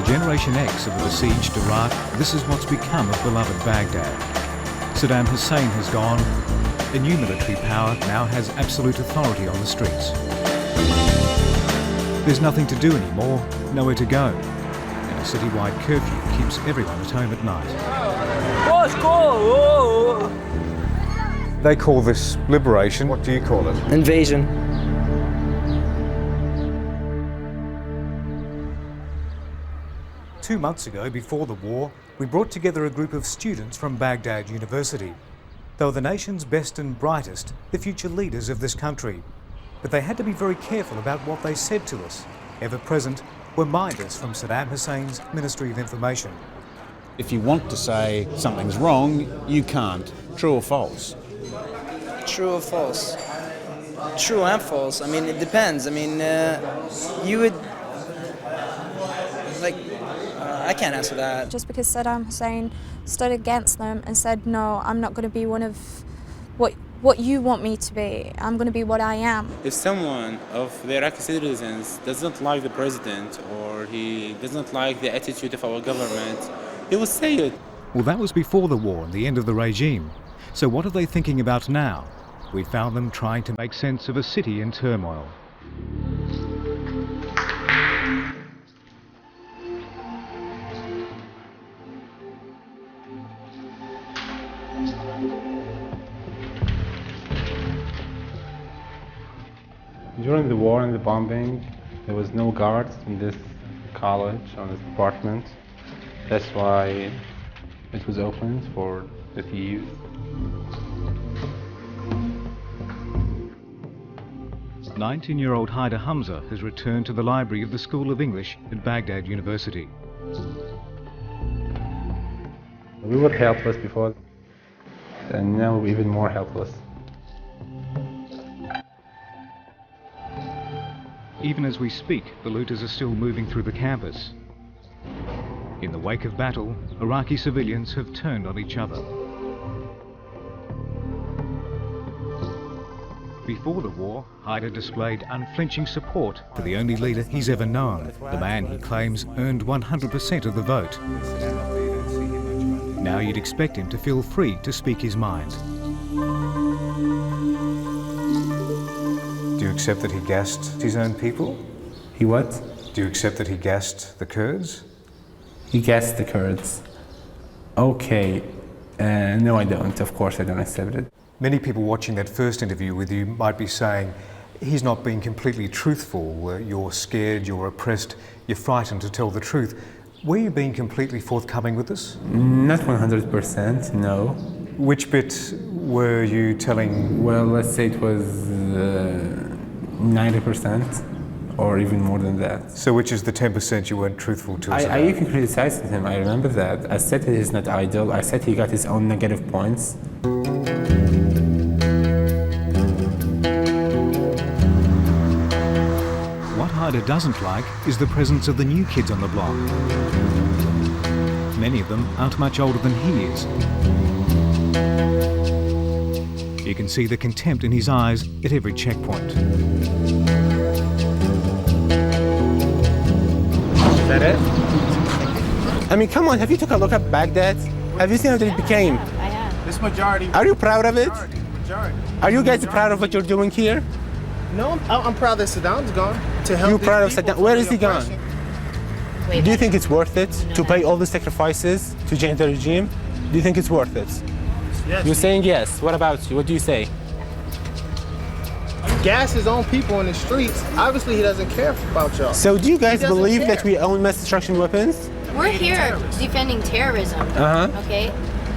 Generation X of the besieged Iraq, this is what's become of beloved Baghdad. Saddam Hussein has gone. A new military power now has absolute authority on the streets. There's nothing to do anymore, nowhere to go. And a citywide curfew keeps everyone at home at night. They call this liberation. What do you call it? Invasion. Two months ago, before the war, we brought together a group of students from Baghdad University. They were the nation's best and brightest, the future leaders of this country. But they had to be very careful about what they said to us. Ever present were minders from Saddam Hussein's Ministry of Information. If you want to say something's wrong, you can't. True or false? True or false? True and false. I mean, it depends. I mean, you would... I can't answer that. Just because Saddam Hussein stood against them and said, no, I'm not going to be one of what you want me to be. I'm going to be what I am. If someone of the Iraqi citizens doesn't like the president or he doesn't like the attitude of our government, he will say it. Well, that was before the war and the end of the regime. So what are they thinking about now? We found them trying to make sense of a city in turmoil. During the war and the bombing, there was no guards in this college, on this department. That's why it was opened for the thieves. "19-year-old Haider has returned to the library of the School of English at Baghdad University. We were helpless before, and now we're even more helpless. Even as we speak, the looters are still moving through the campus. In the wake of battle, Iraqi civilians have turned on each other. Before the war, Haider displayed unflinching support for the only leader he's ever known, the man he claims earned 100% of the vote. Now you'd expect him to feel free to speak his mind. Do you accept that he gassed his own people? He what? Do you accept that he gassed the Kurds? He gassed the Kurds. Okay. No, I don't. Of course I don't accept it. Many people watching that first interview with you might be saying, he's not being completely truthful. You're scared, you're oppressed, you're frightened to tell the truth. Were you being completely forthcoming with us? Not 100%, no. Which bit were you telling? Well, let's say it was 90% or even more than that. So which is the 10% you weren't truthful to us about? I even criticized him, I remember that. I said he's not idle, I said he got his own negative points. What Haider doesn't like is the presence of the new kids on the block. Many of them aren't much older than he is. You can see the contempt in his eyes at every checkpoint. Is that it? I mean, come on, have you took a look at Baghdad? Have you seen how it became? I have. This majority. Are you proud of it? Majority. Are you guys proud of what you're doing here? No, I'm proud that Saddam's gone. To help You're proud of these people Saddam? Where from is the he gone? oppression. Wait, Do you think it's worth it to pay all the sacrifices to change the regime? Do you think it's worth it? Yes. You're saying yes. What about you? What do you say? Gas his own people in the streets. Obviously, he doesn't care about y'all. So do you guys doesn't believe care. that we own mass destruction weapons? we're here defending terrorism. Okay?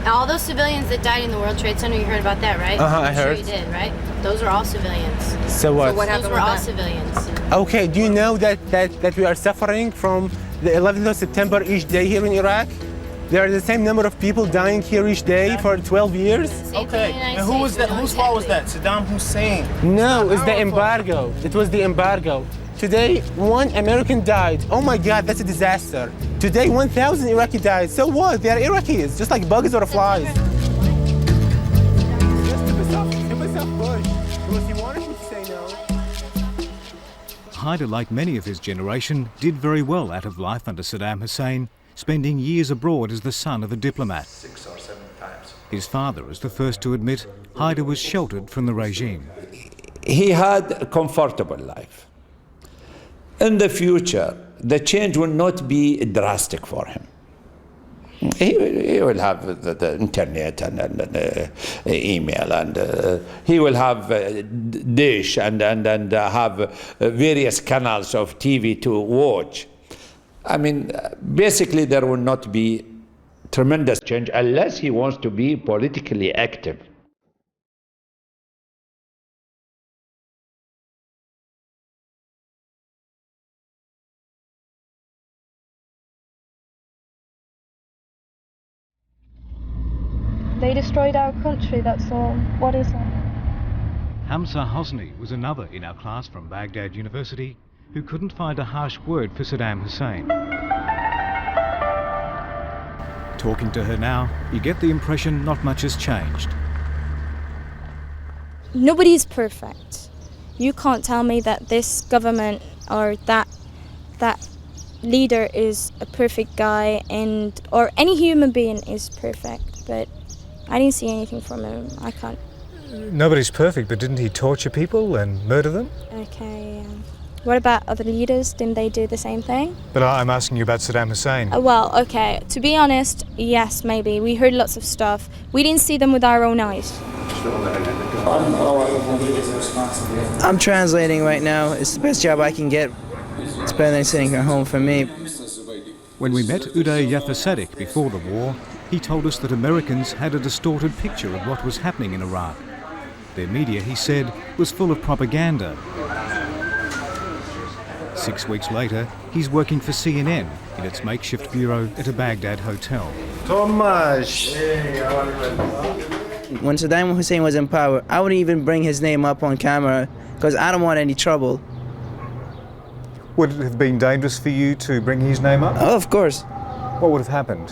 Now, all those civilians that died in the World Trade Center, you heard about that, right? I I'm heard. sure you did, right? Those are all civilians. So what? Those were all civilians. Okay, do you know that we are suffering from the 11th of September each day here in Iraq? There are the same number of people dying here each day for 12 years. Okay, and who was that? Whose fault was that? Saddam Hussein. No, it's the embargo. It was the embargo. Today, 1 American died. Oh my God, that's a disaster. Today, 1,000 Iraqi died. So what? They are Iraqis, just like bugs or flies. Just to myself push, because he wanted me to say no. Haider, like many of his generation, did very well out of life under Saddam Hussein, spending years abroad as the son of a diplomat. 6 or 7 times. His father was the first to admit Haider was sheltered from the regime. He had a comfortable life. In the future, the change will not be drastic for him. He will have the internet and email, and he will have dish and have various canals of TV to watch. I mean, basically there will not be tremendous change unless he wants to be politically active. They destroyed our country, that's all. What is it? Hamza Hosni was another in our class from Baghdad University who couldn't find a harsh word for Saddam Hussein. Talking to her now, you get the impression not much has changed. Nobody's perfect. You can't tell me that this government or that leader is a perfect guy, or any human being is perfect, but I didn't see anything from him. I can't. Nobody's perfect, but didn't he torture people and murder them? Okay. What about other leaders? Didn't they do the same thing? But I'm asking you about Saddam Hussein. Well, okay. To be honest, yes, maybe. We heard lots of stuff. We didn't see them with our own eyes. I'm translating right now. It's the best job I can get. It's better than sitting at home for me. When we met Uday Saddik before the war, he told us that Americans had a distorted picture of what was happening in Iraq. Their media, he said, was full of propaganda. 6 weeks later, he's working for CNN in its makeshift bureau at a Baghdad hotel. Tomasz! When Saddam Hussein was in power, I wouldn't even bring his name up on camera because I don't want any trouble. Would it have been dangerous for you to bring his name up? Oh, of course. What would have happened?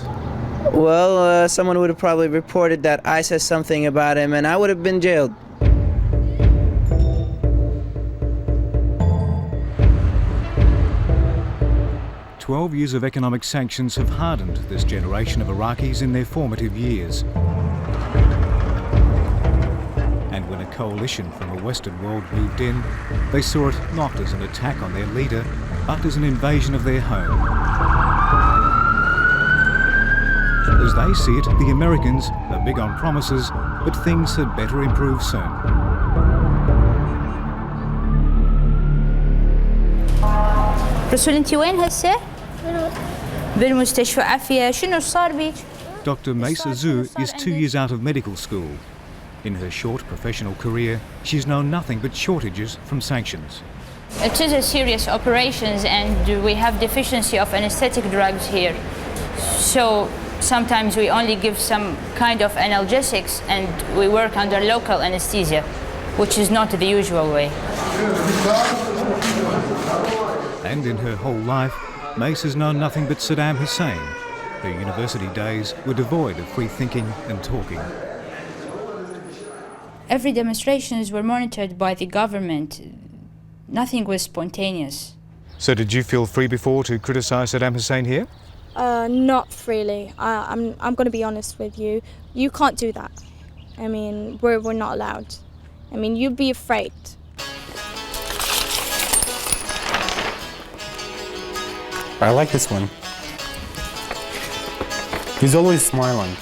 Well, someone would have probably reported that I said something about him and I would have been jailed. "12 years of economic sanctions have hardened this generation of Iraqis in their formative years. And when a coalition from the Western world moved in, they saw it not as an attack on their leader, but as an invasion of their home. As they see it, the Americans are big on promises, but things had better improve soon. رسول انت وين هسه؟ بالمستشفى عافية شنو صار بيك؟ Dr. Maysa Zhu is 2 years out of medical school. In her short professional career, she's known nothing but shortages from sanctions. It is a serious operations and we have deficiency of anesthetic drugs here. So sometimes we only give some kind of analgesics and we work under local anesthesia, which is not the usual way. And in her whole life, Mace has known nothing but Saddam Hussein. Her university days were devoid of free thinking and talking. Every demonstrations were monitored by the government. Nothing was spontaneous. So did you feel free before to criticize Saddam Hussein here? Not freely. I'm going to be honest with you. You can't do that. I mean, we're not allowed. I mean, you'd be afraid. I like this one. He's always smiling.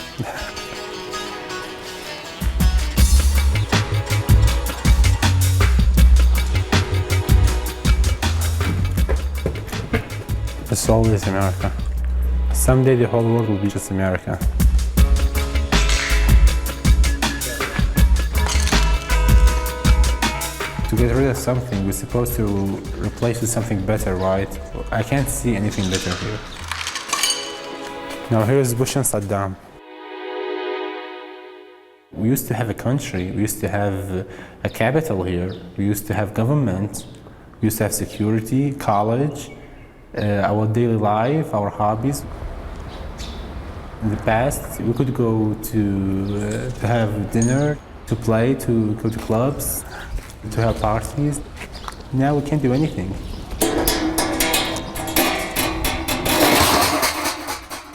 It's always America. Someday the whole world will be just America. To get rid of something, we're supposed to replace with something better, right? I can't see anything better here. Now here's Bush and Saddam. We used to have a country, we used to have a capital here, we used to have government, we used to have security, college, our daily life, our hobbies. In the past, we could go to have dinner, to play, to go to clubs, to have parties. Now we can't do anything.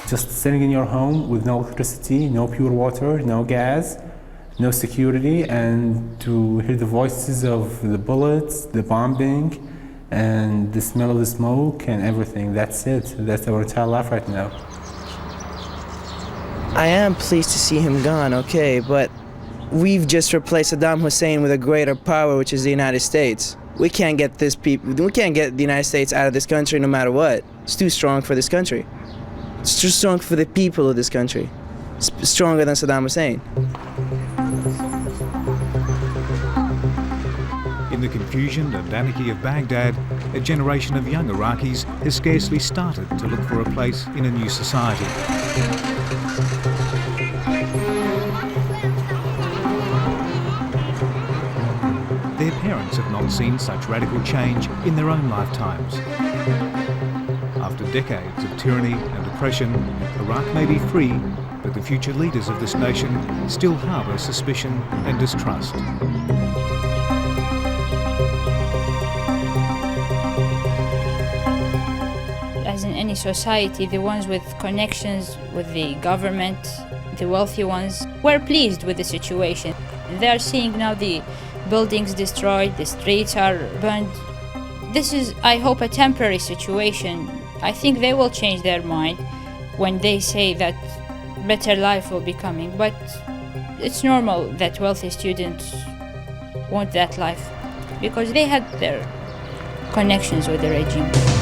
just sitting in your home with no electricity, no pure water, no gas, no security, and to hear the voices of the bullets, the bombing, and the smell of the smoke and everything. That's it. That's our entire life right now. I am pleased to see him gone, okay, but we've just replaced Saddam Hussein with a greater power, which is the United States. We can't get we can't get the United States out of this country no matter what. It's too strong for this country. It's too strong for the people of this country. It's stronger than Saddam Hussein. In the confusion and anarchy of Baghdad, a generation of young Iraqis has scarcely started to look for a place in a new society. Their parents have not seen such radical change in their own lifetimes. After decades of tyranny and oppression, Iraq may be free, but the future leaders of this nation still harbour suspicion and distrust. As in any society, the ones with connections with the government, the wealthy ones, were pleased with the situation. They are seeing now the buildings destroyed, the streets are burned. This is, I hope, a temporary situation. I think they will change their mind when they say that better life will be coming. But it's normal that wealthy students want that life because they had their connections with the regime.